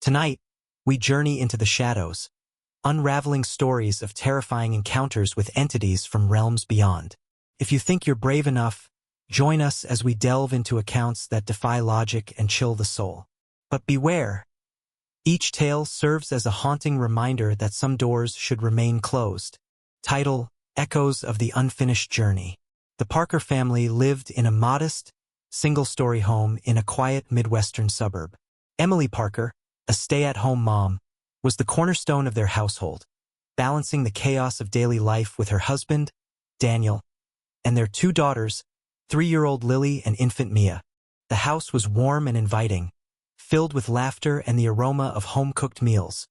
Tonight, we journey into the shadows, unraveling stories of terrifying encounters with entities from realms beyond. If you think you're brave enough, join us as we delve into accounts that defy logic and chill the soul. But beware! Each tale serves as a haunting reminder that some doors should remain closed. Title: Echoes of the Unfinished Journey. The Parker family lived in a modest, single-story home in a quiet Midwestern suburb. Emily Parker, a stay-at-home mom, was the cornerstone of their household, balancing the chaos of daily life with her husband, Daniel, and their two daughters, 3-year-old Lily and infant Mia. The house was warm and inviting, filled with laughter and the aroma of home-cooked meals.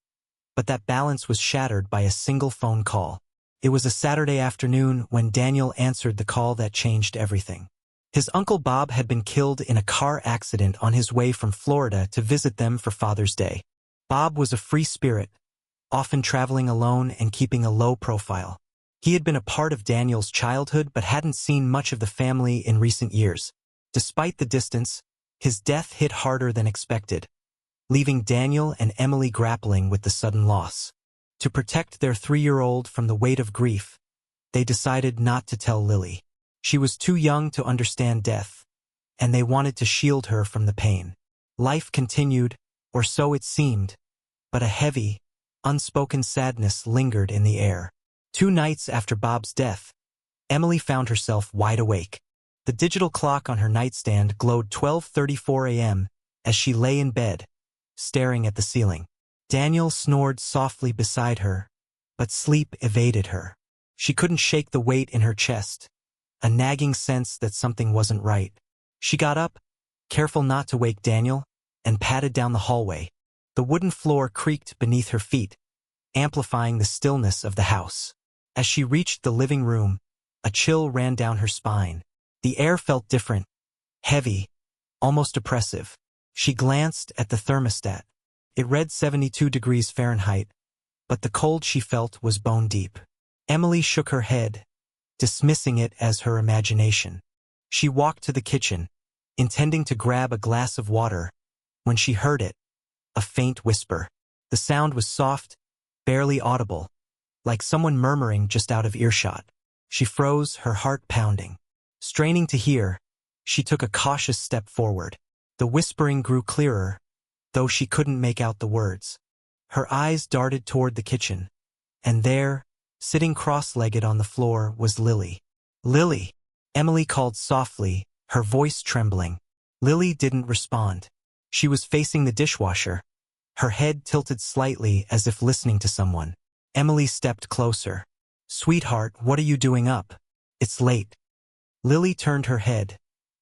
But that balance was shattered by a single phone call. It was a Saturday afternoon when Daniel answered the call that changed everything. His Uncle Bob had been killed in a car accident on his way from Florida to visit them for Father's Day. Bob was a free spirit, often traveling alone and keeping a low profile. He had been a part of Daniel's childhood but hadn't seen much of the family in recent years. Despite the distance, his death hit harder than expected, leaving Daniel and Emily grappling with the sudden loss. To protect their 3-year-old from the weight of grief, they decided not to tell Lily. She was too young to understand death, and they wanted to shield her from the pain. Life continued, or so it seemed, but a heavy, unspoken sadness lingered in the air. 2 nights after Bob's death, Emily found herself wide awake. The digital clock on her nightstand glowed 12:34 a.m. as she lay in bed, staring at the ceiling. Daniel snored softly beside her, but sleep evaded her. She couldn't shake the weight in her chest, a nagging sense that something wasn't right. She got up, careful not to wake Daniel, and padded down the hallway. The wooden floor creaked beneath her feet, amplifying the stillness of the house. As she reached the living room, a chill ran down her spine. The air felt different, heavy, almost oppressive. She glanced at the thermostat. It read 72 degrees Fahrenheit, but the cold she felt was bone deep. Emily shook her head, dismissing it as her imagination. She walked to the kitchen, intending to grab a glass of water, when she heard it, a faint whisper. The sound was soft, barely audible, like someone murmuring just out of earshot. She froze, her heart pounding. Straining to hear, she took a cautious step forward. The whispering grew clearer, though she couldn't make out the words. Her eyes darted toward the kitchen, and there, sitting cross-legged on the floor, was Lily. "Lily!" Emily called softly, her voice trembling. Lily didn't respond. She was facing the dishwasher, her head tilted slightly as if listening to someone. Emily stepped closer. "Sweetheart, what are you doing up? It's late." Lily turned her head,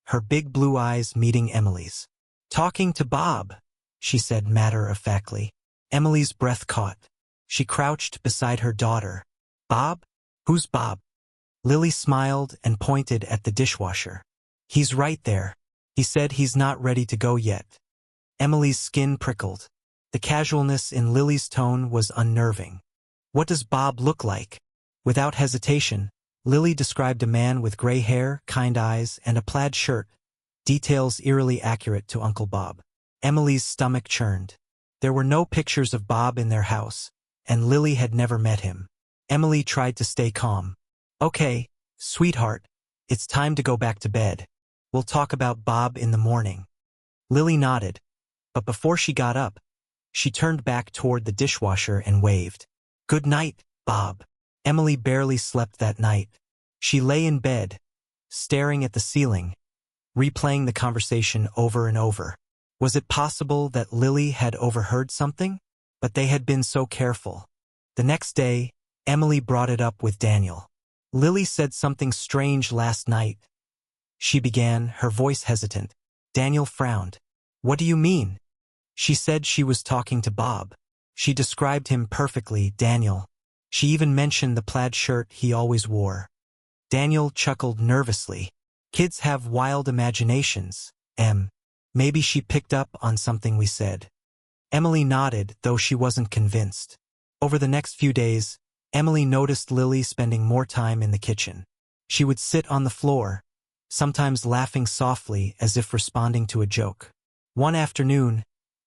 her big blue eyes meeting Emily's. "Talking to Bob," she said matter-of-factly. Emily's breath caught. She crouched beside her daughter. "Bob? Who's Bob?" Lily smiled and pointed at the dishwasher. "He's right there. He said he's not ready to go yet." Emily's skin prickled. The casualness in Lily's tone was unnerving. "What does Bob look like?" Without hesitation, Lily described a man with gray hair, kind eyes, and a plaid shirt, details eerily accurate to Uncle Bob. Emily's stomach churned. There were no pictures of Bob in their house, and Lily had never met him. Emily tried to stay calm. "Okay, sweetheart, it's time to go back to bed. We'll talk about Bob in the morning." Lily nodded, but before she got up, she turned back toward the dishwasher and waved. "Good night, Bob." Emily barely slept that night. She lay in bed, staring at the ceiling, replaying the conversation over and over. Was it possible that Lily had overheard something? But they had been so careful. The next day, Emily brought it up with Daniel. "Lily said something strange last night," she began, her voice hesitant. Daniel frowned. "What do you mean?" "She said she was talking to Bob. She described him perfectly, Daniel. She even mentioned the plaid shirt he always wore." Daniel chuckled nervously. "Kids have wild imaginations, Em. Maybe she picked up on something we said." Emily nodded, though she wasn't convinced. Over the next few days, Emily noticed Lily spending more time in the kitchen. She would sit on the floor, sometimes laughing softly as if responding to a joke. One afternoon,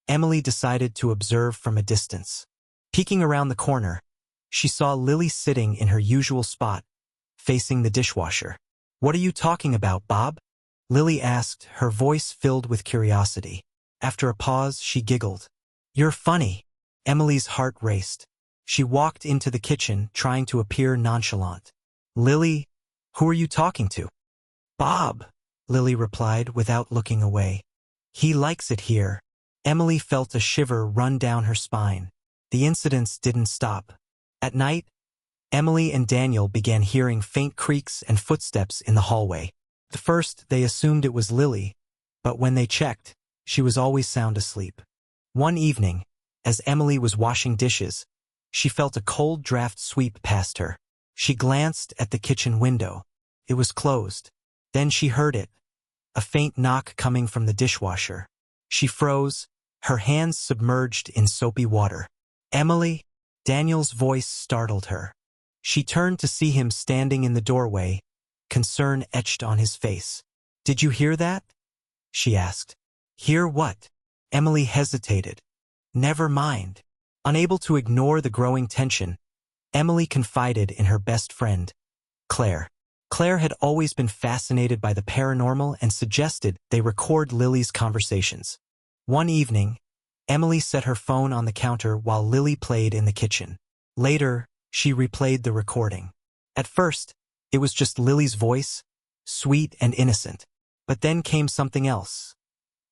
Emily decided to observe from a distance. Peeking around the corner, she saw Lily sitting in her usual spot, facing the dishwasher. "What are you talking about, Bob?" Lily asked, her voice filled with curiosity. After a pause, she giggled. "You're funny." Emily's heart raced. She walked into the kitchen, trying to appear nonchalant. "Lily, who are you talking to?" "Bob," Lily replied without looking away. "He likes it here." Emily felt a shiver run down her spine. The incidents didn't stop. At night, Emily and Daniel began hearing faint creaks and footsteps in the hallway. At first, they assumed it was Lily, but when they checked, she was always sound asleep. One evening, as Emily was washing dishes, she felt a cold draft sweep past her. She glanced at the kitchen window. It was closed. Then she heard it, a faint knock coming from the dishwasher. She froze, her hands submerged in soapy water. "Emily?" Daniel's voice startled her. She turned to see him standing in the doorway, concern etched on his face. "Did you hear that?" she asked. "Hear what?" Emily hesitated. "Never mind." Unable to ignore the growing tension, Emily confided in her best friend, Claire. Claire had always been fascinated by the paranormal and suggested they record Lily's conversations. One evening, Emily set her phone on the counter while Lily played in the kitchen. Later, she replayed the recording. At first, it was just Lily's voice, sweet and innocent. But then came something else.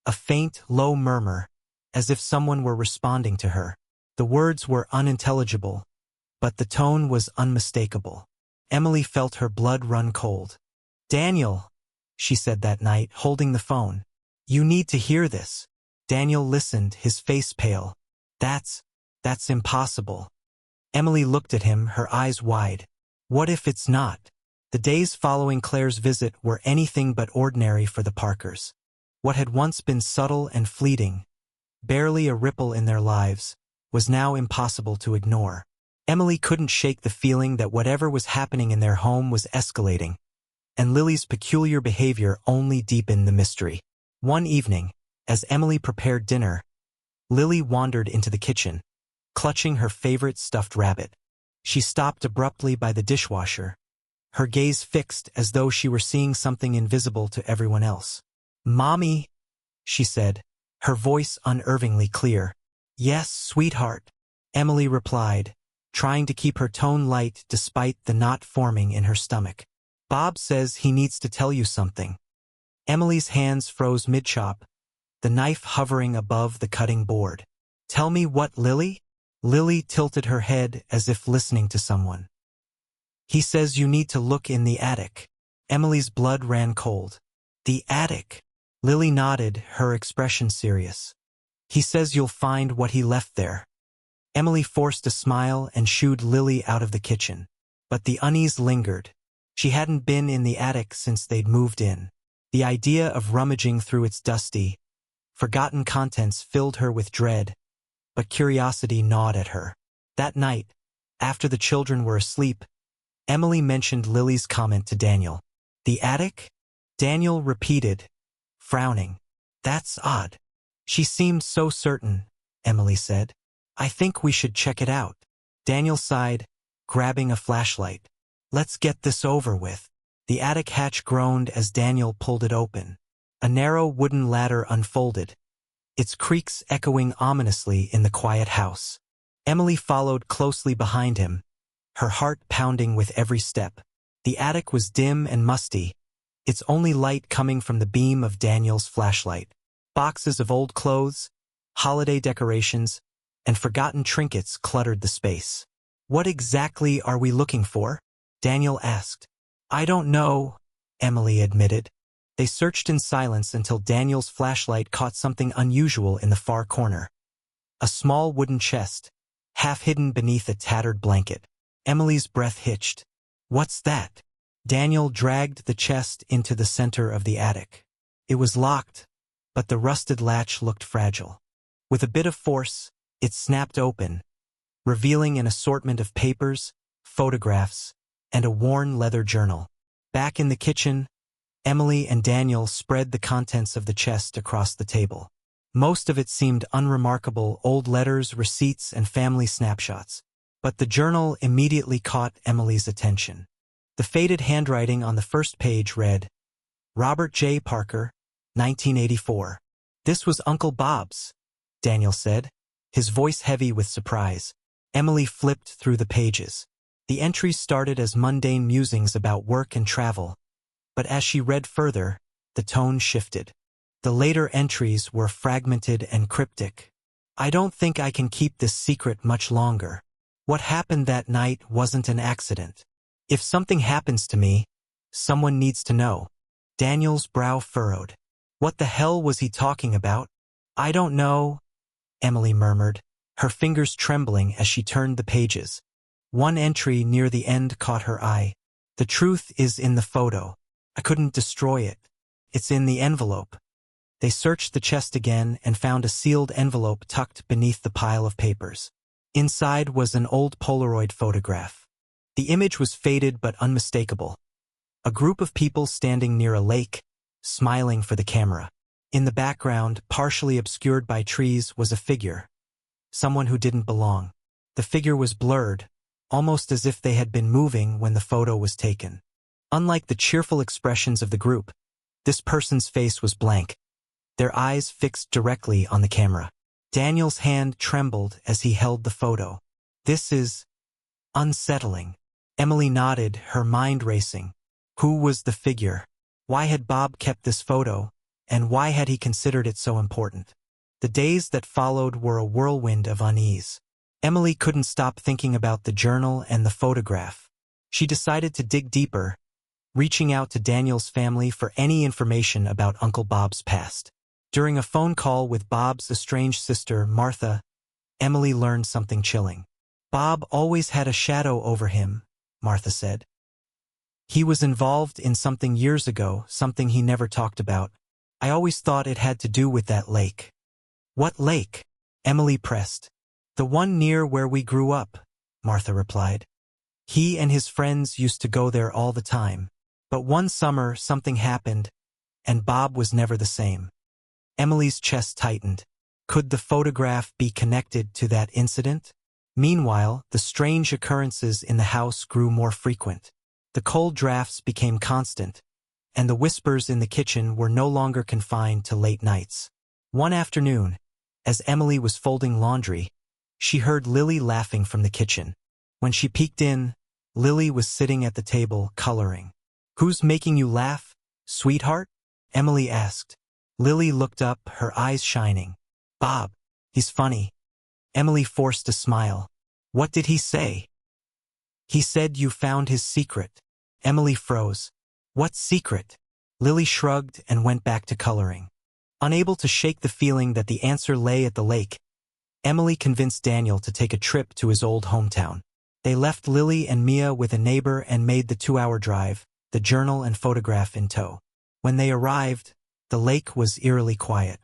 A faint, low murmur, as if someone were responding to her. The words were unintelligible, but the tone was unmistakable. Emily felt her blood run cold. "Daniel," she said that night, holding the phone. "You need to hear this." Daniel listened, his face pale. That's impossible." Emily looked at him, her eyes wide. What if it's not? The days following Claire's visit were anything but ordinary for the Parkers. What had once been subtle and fleeting, barely a ripple in their lives, was now impossible to ignore. Emily couldn't shake the feeling that whatever was happening in their home was escalating, and Lily's peculiar behavior only deepened the mystery. One evening, as Emily prepared dinner, Lily wandered into the kitchen, clutching her favorite stuffed rabbit. She stopped abruptly by the dishwasher, her gaze fixed as though she were seeing something invisible to everyone else. "Mommy," she said, her voice unnervingly clear. "Yes, sweetheart," Emily replied, trying to keep her tone light despite the knot forming in her stomach. "Bob says he needs to tell you something." Emily's hands froze mid-chop, the knife hovering above the cutting board. "Tell me what, Lily?" Lily tilted her head as if listening to someone. "He says you need to look in the attic." Emily's blood ran cold. "The attic?" Lily nodded, her expression serious. "He says you'll find what he left there." Emily forced a smile and shooed Lily out of the kitchen. But the unease lingered. She hadn't been in the attic since they'd moved in. The idea of rummaging through its dusty, forgotten contents filled her with dread, but curiosity gnawed at her. That night, after the children were asleep, Emily mentioned Lily's comment to Daniel. "The attic?" Daniel repeated, frowning. "That's odd." "She seemed so certain," Emily said. "I think we should check it out." Daniel sighed, grabbing a flashlight. "Let's get this over with." The attic hatch groaned as Daniel pulled it open. A narrow wooden ladder unfolded, its creaks echoing ominously in the quiet house. Emily followed closely behind him, her heart pounding with every step. The attic was dim and musty, its only light coming from the beam of Daniel's flashlight. Boxes of old clothes, holiday decorations, and forgotten trinkets cluttered the space. "What exactly are we looking for?" Daniel asked. "I don't know," Emily admitted. They searched in silence until Daniel's flashlight caught something unusual in the far corner. A small wooden chest, half hidden beneath a tattered blanket. Emily's breath hitched. "What's that?" Daniel dragged the chest into the center of the attic. It was locked, but the rusted latch looked fragile. With a bit of force, it snapped open, revealing an assortment of papers, photographs, and a worn leather journal. Back in the kitchen, Emily and Daniel spread the contents of the chest across the table. Most of it seemed unremarkable, old letters, receipts, and family snapshots. But the journal immediately caught Emily's attention. The faded handwriting on the first page read, Robert J. Parker, 1984. This was Uncle Bob's, Daniel said, his voice heavy with surprise. Emily flipped through the pages. The entries started as mundane musings about work and travel, but as she read further, the tone shifted. The later entries were fragmented and cryptic. I don't think I can keep this secret much longer. What happened that night wasn't an accident. If something happens to me, someone needs to know. Daniel's brow furrowed. What the hell was he talking about? I don't know, Emily murmured, her fingers trembling as she turned the pages. One entry near the end caught her eye. The truth is in the photo. I couldn't destroy it. It's in the envelope. They searched the chest again and found a sealed envelope tucked beneath the pile of papers. Inside was an old Polaroid photograph. The image was faded but unmistakable. A group of people standing near a lake, smiling for the camera. In the background, partially obscured by trees, was a figure. Someone who didn't belong. The figure was blurred, almost as if they had been moving when the photo was taken. Unlike the cheerful expressions of the group, this person's face was blank, their eyes fixed directly on the camera. Daniel's hand trembled as he held the photo. This is unsettling. Emily nodded, her mind racing. Who was the figure? Why had Bob kept this photo, and why had he considered it so important? The days that followed were a whirlwind of unease. Emily couldn't stop thinking about the journal and the photograph. She decided to dig deeper, reaching out to Daniel's family for any information about Uncle Bob's past. During a phone call with Bob's estranged sister, Martha, Emily learned something chilling. Bob always had a shadow over him, Martha said. He was involved in something years ago, something he never talked about. I always thought it had to do with that lake. What lake? Emily pressed. The one near where we grew up, Martha replied. He and his friends used to go there all the time. But one summer something happened, and Bob was never the same. Emily's chest tightened. Could the photograph be connected to that incident? Meanwhile, the strange occurrences in the house grew more frequent. The cold drafts became constant, and the whispers in the kitchen were no longer confined to late nights. One afternoon, as Emily was folding laundry, she heard Lily laughing from the kitchen. When she peeked in, Lily was sitting at the table, coloring. Who's making you laugh, sweetheart? Emily asked. Lily looked up, her eyes shining. Bob. He's funny. Emily forced a smile. What did he say? He said you found his secret. Emily froze. What secret? Lily shrugged and went back to coloring. Unable to shake the feeling that the answer lay at the lake, Emily convinced Daniel to take a trip to his old hometown. They left Lily and Mia with a neighbor and made the 2-hour drive, the journal and photograph in tow. When they arrived, the lake was eerily quiet.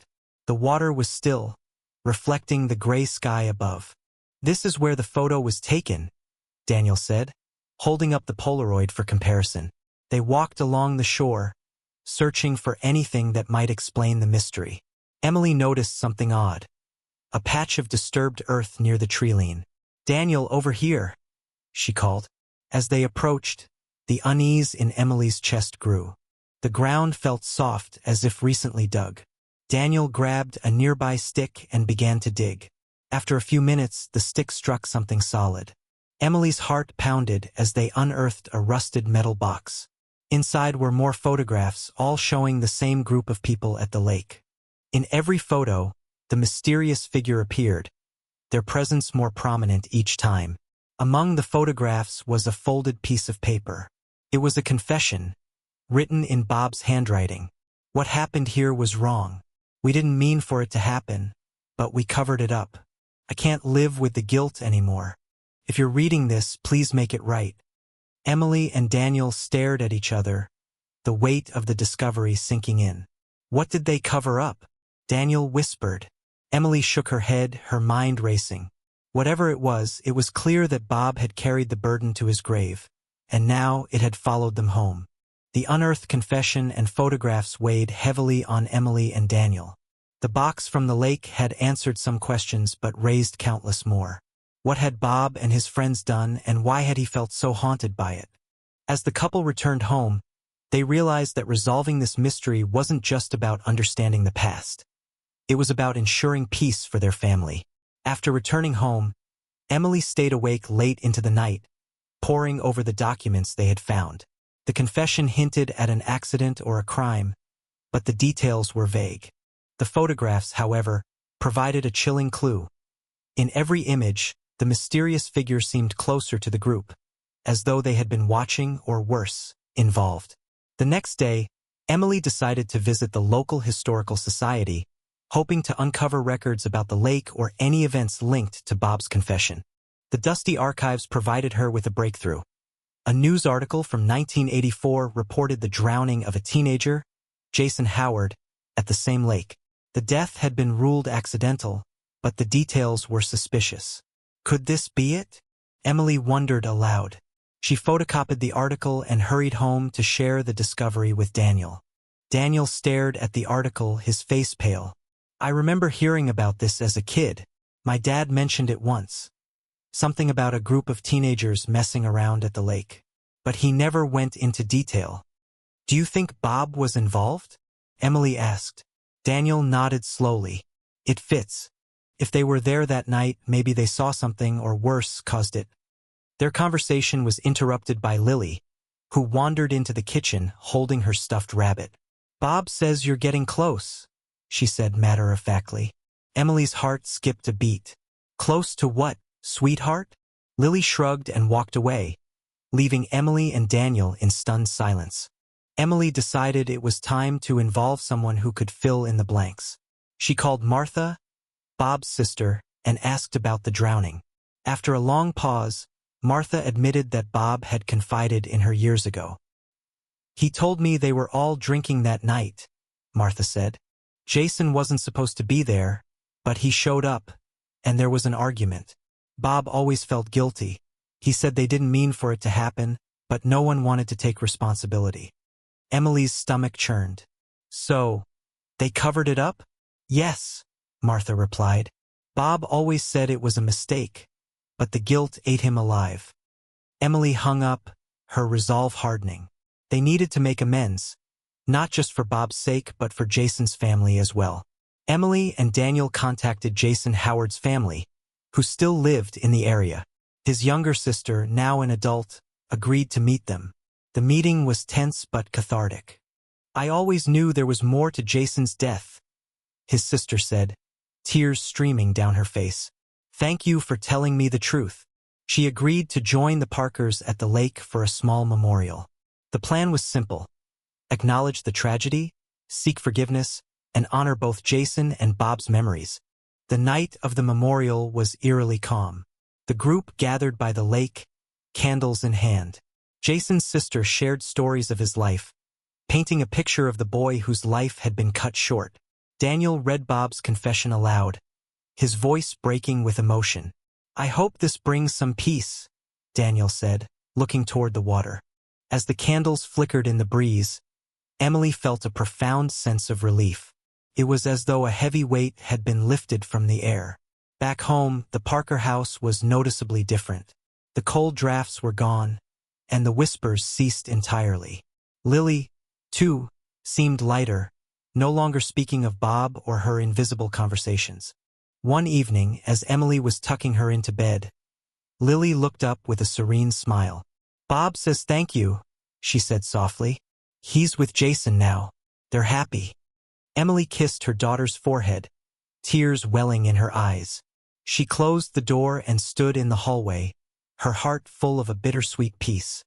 The water was still, reflecting the gray sky above. This is where the photo was taken, Daniel said, holding up the Polaroid for comparison. They walked along the shore, searching for anything that might explain the mystery. Emily noticed something odd. A patch of disturbed earth near the treeline. Daniel, over here, she called. As they approached, the unease in Emily's chest grew. The ground felt soft as if recently dug. Daniel grabbed a nearby stick and began to dig. After a few minutes, the stick struck something solid. Emily's heart pounded as they unearthed a rusted metal box. Inside were more photographs, all showing the same group of people at the lake. In every photo, the mysterious figure appeared, their presence more prominent each time. Among the photographs was a folded piece of paper. It was a confession, written in Bob's handwriting. What happened here was wrong. We didn't mean for it to happen, but we covered it up. I can't live with the guilt anymore. If you're reading this, please make it right. Emily and Daniel stared at each other, the weight of the discovery sinking in. What did they cover up? Daniel whispered. Emily shook her head, her mind racing. Whatever it was clear that Bob had carried the burden to his grave, and now it had followed them home. The unearthed confession and photographs weighed heavily on Emily and Daniel. The box from the lake had answered some questions but raised countless more. What had Bob and his friends done, and why had he felt so haunted by it? As the couple returned home, they realized that resolving this mystery wasn't just about understanding the past. It was about ensuring peace for their family. After returning home, Emily stayed awake late into the night, poring over the documents they had found. The confession hinted at an accident or a crime, but the details were vague. The photographs, however, provided a chilling clue. In every image, the mysterious figure seemed closer to the group, as though they had been watching or worse, involved. The next day, Emily decided to visit the local historical society, hoping to uncover records about the lake or any events linked to Bob's confession. The dusty archives provided her with a breakthrough. A news article from 1984 reported the drowning of a teenager, Jason Howard, at the same lake. The death had been ruled accidental, but the details were suspicious. Could this be it? Emily wondered aloud. She photocopied the article and hurried home to share the discovery with Daniel. Daniel stared at the article, his face pale. I remember hearing about this as a kid. My dad mentioned it once. Something about a group of teenagers messing around at the lake. But he never went into detail. Do you think Bob was involved? Emily asked. Daniel nodded slowly. It fits. If they were there that night, maybe they saw something or worse caused it. Their conversation was interrupted by Lily, who wandered into the kitchen holding her stuffed rabbit. Bob says you're getting close, she said matter-of-factly. Emily's heart skipped a beat. Close to what, sweetheart? Lily shrugged and walked away, leaving Emily and Daniel in stunned silence. Emily decided it was time to involve someone who could fill in the blanks. She called Martha, Bob's sister, and asked about the drowning. After a long pause, Martha admitted that Bob had confided in her years ago. He told me they were all drinking that night, Martha said. Jason wasn't supposed to be there, but he showed up, and there was an argument. Bob always felt guilty. He said they didn't mean for it to happen, but no one wanted to take responsibility. Emily's stomach churned. So, they covered it up? Yes, Martha replied. Bob always said it was a mistake, but the guilt ate him alive. Emily hung up, her resolve hardening. They needed to make amends, not just for Bob's sake but for Jason's family as well. Emily and Daniel contacted Jason Howard's family, who still lived in the area. His younger sister, now an adult, agreed to meet them. The meeting was tense but cathartic. I always knew there was more to Jason's death, his sister said, tears streaming down her face. Thank you for telling me the truth. She agreed to join the Parkers at the lake for a small memorial. The plan was simple. Acknowledge the tragedy, seek forgiveness, and honor both Jason and Bob's memories. The night of the memorial was eerily calm. The group gathered by the lake, candles in hand. Jason's sister shared stories of his life, painting a picture of the boy whose life had been cut short. Daniel read Bob's confession aloud, his voice breaking with emotion. I hope this brings some peace, Daniel said, looking toward the water. As the candles flickered in the breeze, Emily felt a profound sense of relief. It was as though a heavy weight had been lifted from the air. Back home, the Parker house was noticeably different. The cold drafts were gone, and the whispers ceased entirely. Lily, too, seemed lighter, no longer speaking of Bob or her invisible conversations. One evening, as Emily was tucking her into bed, Lily looked up with a serene smile. Bob says thank you, she said softly. He's with Jason now. They're happy. Emily kissed her daughter's forehead, tears welling in her eyes. She closed the door and stood in the hallway, her heart full of a bittersweet peace.